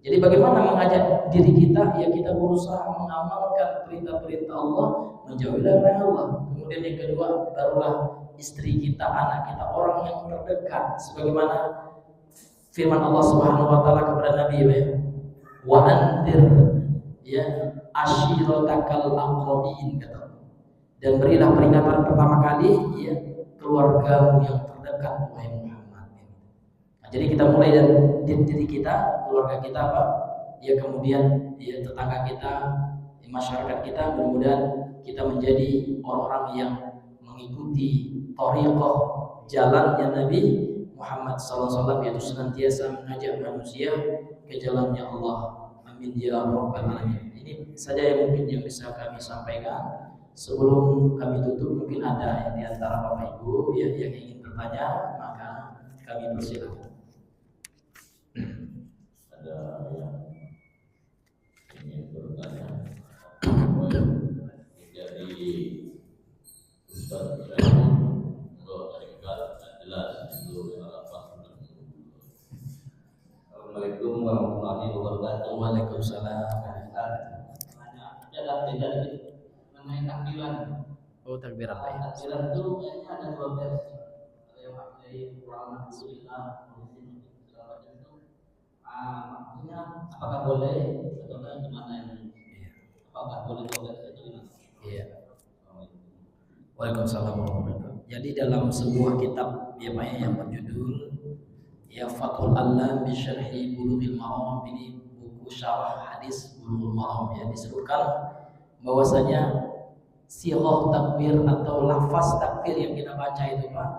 Jadi bagaimana mengajak diri kita? Ya kita berusaha mengamalkan perintah-perintah Allah, menjauhi larangan Allah. Kemudian yang kedua, barulah istri kita, anak kita, orang yang terdekat, sebagaimana firman Allah Subhanahu wa taala kepada Nabi ya, wa andir ya ashiratakal aqrabin, kata, dan berilah peringatan pertama kali ya keluargamu yang terdekat wahai Muhammad. Nah, jadi kita mulai dari diri kita, keluarga kita apa? Ya kemudian ya tetangga kita, ya, masyarakat kita, mudah-mudahan kita menjadi orang-orang yang mengikuti thariqah jalannya Nabi Muhammad SAW, yaitu senantiasa mengajak manusia ke jalannya Allah. Amin ya rabbal alamin. Ini saja yang mungkin yang bisa kami sampaikan. Sebelum kami tutup, mungkin ada yang di antara Bapak Ibu ya, yang ingin bertanya, maka kami persilakan.
Ada yang ingin bertanya? Jadi Ustaz jelas itu apa? Assalamualaikum warahmatullahi wabarakatuh.
Waalaikumsalam.
Ada beda mengenai takbiran.
Oh, takbiran.
Takbiran itu kayaknya ada dua versi. Ada yang pakai ulama Alhamdulillah, itu maksudnya apakah boleh atau gimana ini? Apakah boleh dua versi itu gimana?
Iya. Waalaikumsalam warahmatullahi wabarakatuh. Jadi dalam sebuah kitab ya Pak yang berjudul ya Fathul Alam bi Syarhi Bulughil Maram, ini buku syarah hadis Bulughul Maram, ya disebutkan bahwasanya sirah takbir atau lafaz takbir yang kita baca itu Pak,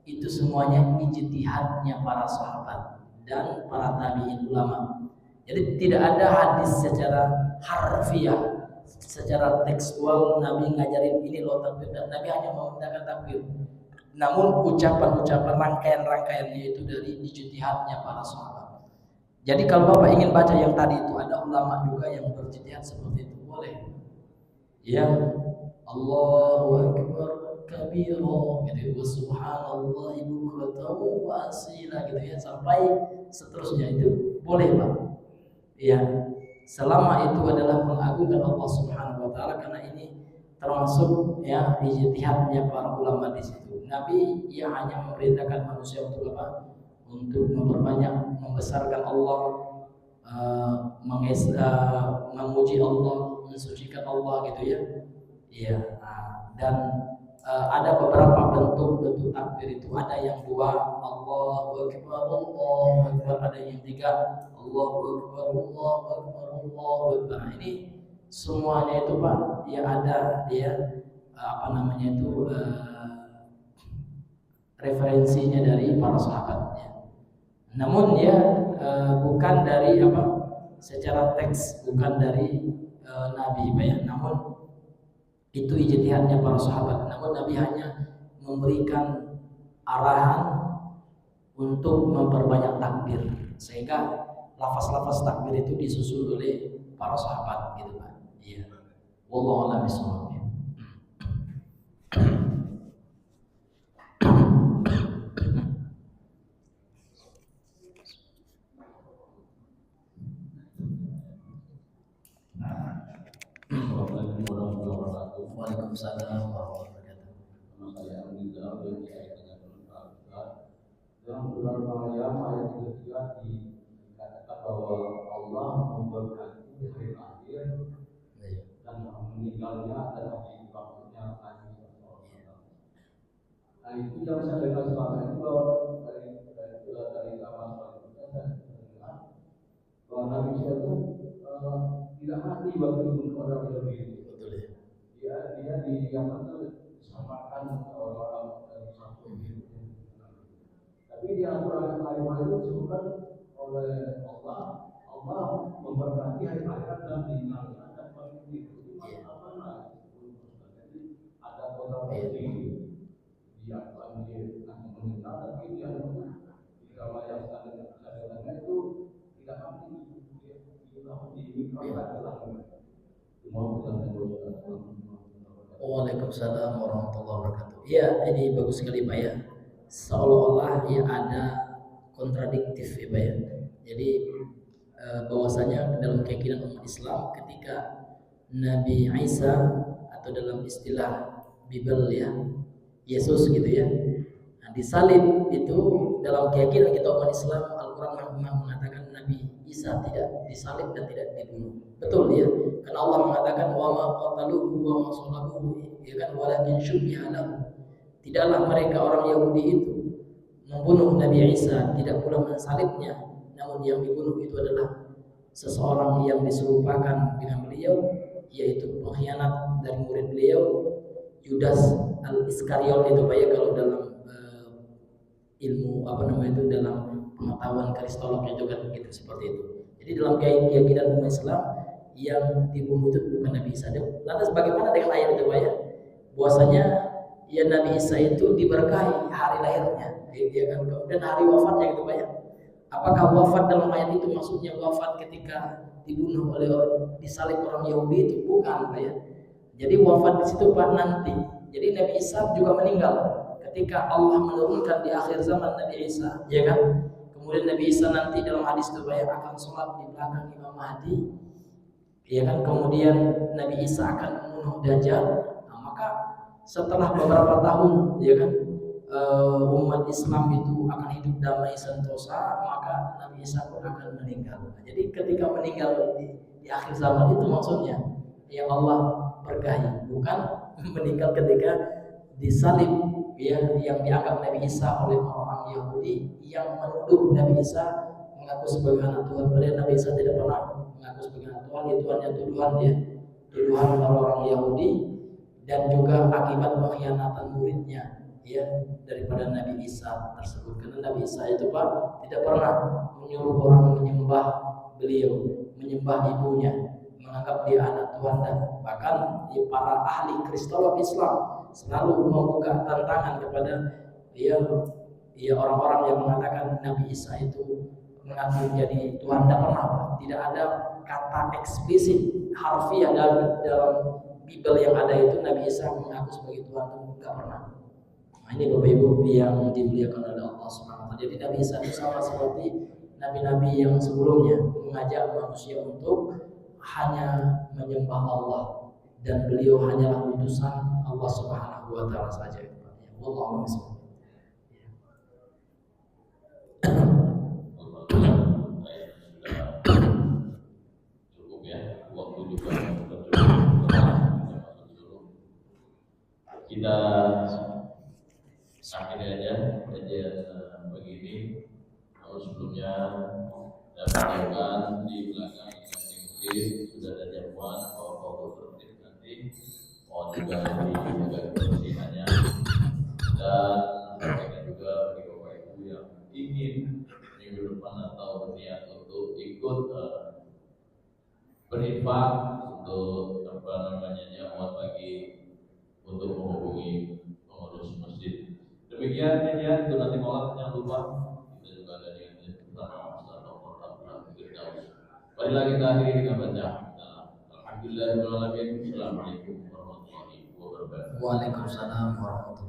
itu semuanya ijtihadnya para sahabat dan para tabi'in ulama. Jadi tidak ada hadis secara harfiah, secara tekstual Nabi ngajarin ini loh takbir, dan Nabi hanya memerintahkan takbir. Namun ucapan-ucapan rangkaian-rangkaiannya itu dari ijtihadnya para sahabat. Jadi kalau Bapak ingin baca yang tadi itu, ada ulama juga yang berijtihad seperti itu, boleh. Ya Allahu akbar kabira gitu, wa subhanallahi bukratan wa asila gitu ya, sampai seterusnya, itu boleh Pak. Ya, selama itu adalah mengagungkan Allah Subhanahu wa taala, karena ini termasuk ya ijtihadnya para ulama di situ. Nabi ya hanya memerintahkan manusia untuk apa? Untuk memperbanyak membesarkan Allah, memuji Allah, mensucikan Allah gitu ya. Iya, dan ada beberapa bentuk takbir itu, ada yang dua, Allahu akbar, Allahu akbar, ada yang tiga, Allahu akbar, Allahu akbar, Allahu akbar. Nah, ini semuanya itu Pak ya ada ya referensinya dari para sahabat ya. Namun ya bukan dari secara teks, bukan dari Nabi Pak ya. Namun itu ijtihadnya para sahabat. Namun Nabi hanya memberikan arahan untuk memperbanyak takbir, sehingga lafaz-lafaz takbir itu disusul oleh para sahabat gitu Pak. Iya. Wallahu a'lam bishawab.
Assalamualaikum warahmatullahi wabarakatuh.
Waalaikumsalam warahmatullahi wabarakatuh.
Nama saya Alhamdulillah dan saya dengan Ustaz. Dalam surah Maryam ayat 33 dikatakan bahwa Allah memberkati hari akhir dan meninggalnya adalah di waktunya Nabi SAW. Nah itu yang saya dengar selama ini bahwa dari amal soleh kita saya dengar bahwa Nabi SAW tidak mati waktu dibunuh orang Yahudi itu.
Betul ya.
Dia di Yaman itu disamakan orang dari satu hidup. Tapi di Al-Quran ayat itu disebutkan oleh Allah memberkati hari akhirat dan meninggalnya dan pemimpin itu mana? Jadi ada kontroversi di Al-Quran dia meninggal, tapi dia di kamar yang standarnya itu tidak mati.
Waalaikumsalam warahmatullahi wabarakatuh. Ya, ini bagus sekali Pak ya. Seolah-olah ya ada kontradiktif ya Pak ya. Jadi bahwasanya dalam keyakinan umat Islam ketika Nabi Isa atau dalam istilah Bible ya, Yesus gitu ya, nah, disalib itu dalam keyakinan kita umat Islam, Al-Quran mengatakan Nabi Isa tidak disalib dan tidak dibunuh. Betul ya, karena Allah mengatakan wa ma qataluhu wa ma salabuhu, ya kan, walakin syubbiha lahu. Tidaklah mereka orang Yahudi itu membunuh Nabi Isa, tidak pula mensalibnya, namun yang dibunuh itu adalah seseorang yang diserupakan dengan beliau, yaitu pengkhianat dari murid beliau, Yudas al-Iskariot itu Pak ya, kalau dalam ilmu apa namanya itu, dalam pengetahuan kristolog itu kan gitu, seperti itu. Jadi dalam keyakinan umat Islam yang dibunuh itu bukan Nabi Isa. Lantas bagaimana dengan ayat itu Pak ya? Bahwasanya ya Nabi Isa itu diberkahi hari lahirnya, ya kan, kemudian hari wafatnya gitu Pak ya. Apakah wafat dalam ayat itu maksudnya wafat ketika dibunuh oleh disalib orang Yahudi itu? Bukan Pak ya. Jadi wafat di situ Pak nanti. Jadi Nabi Isa juga meninggal ketika Allah menurunkan di akhir zaman Nabi Isa, ya kan? Kemudian Nabi Isa nanti dalam hadis itu Pak ya akan sholat di belakang Imam Mahdi, ya kan? Kemudian Nabi Isa akan membunuh Dajjal. Nah, maka setelah beberapa tahun, ya kan, umat Islam itu akan hidup damai sentosa, maka Nabi Isa pun akan meninggal. Nah, jadi ketika meninggal di akhir zaman itu maksudnya yang Allah berkahi, bukan meninggal ketika disalib ya, yang dianggap Nabi Isa oleh orang Yahudi yang menuduh Nabi Isa mengaku sebagai anak Tuhan. Padahal Nabi Isa tidak pernah mengaku sebagai anak Tuhan, itu hanya tuduhan ya, tuduhan orang Yahudi, dan juga akibat pengkhianatan muridnya ya daripada Nabi Isa tersebut. Karena Nabi Isa itu Pak tidak pernah menyuruh orang menyembah beliau, menyembah ibunya, menganggap dia anak Tuhan, dan bahkan para ahli kristolog Islam selalu membuka tantangan kepada ya orang-orang yang mengatakan Nabi Isa itu mengaku jadi Tuhan. Tidak pernah Pak, tidak ada kata eksplisit harfiah dalam Bible yang ada itu Nabi Isa mengaku sebagai Tuhan, itu nggak pernah. Nah, ini Bapak Ibu yang dimuliakan oleh Allah Subhanahu wa taala. Jadi Nabi Isa itu sama seperti nabi-nabi yang sebelumnya, mengajak manusia untuk hanya menyembah Allah, dan beliau hanyalah utusan Allah Subhanahu wa taala saja. Wallahu a'lam.
Cukup ya, waktu juga kita akhiri aja kajian begini. Kalau sebelumnya dapatkan di belakang mungkin sudah ada jamuan atau tertib nanti, mohon juga dijaga kebersihannya, dan sampaikan juga bagi bapak ibu yang ingin minggu depan atau berniat untuk ikut berinfak untuk apa namanya jamuan pagi, untuk menghubungi pengurus masjid. Demikian ya, itu nanti malam jangan lupa kita juga ada di bersama Ustaz Dr. Abdullah
Marilah kita akhiri dengan baca Alhamdulillahirobbilalamin. Assalamualaikum warahmatullahi wabarakatuh.
Waalaikumsalam warahmatullahi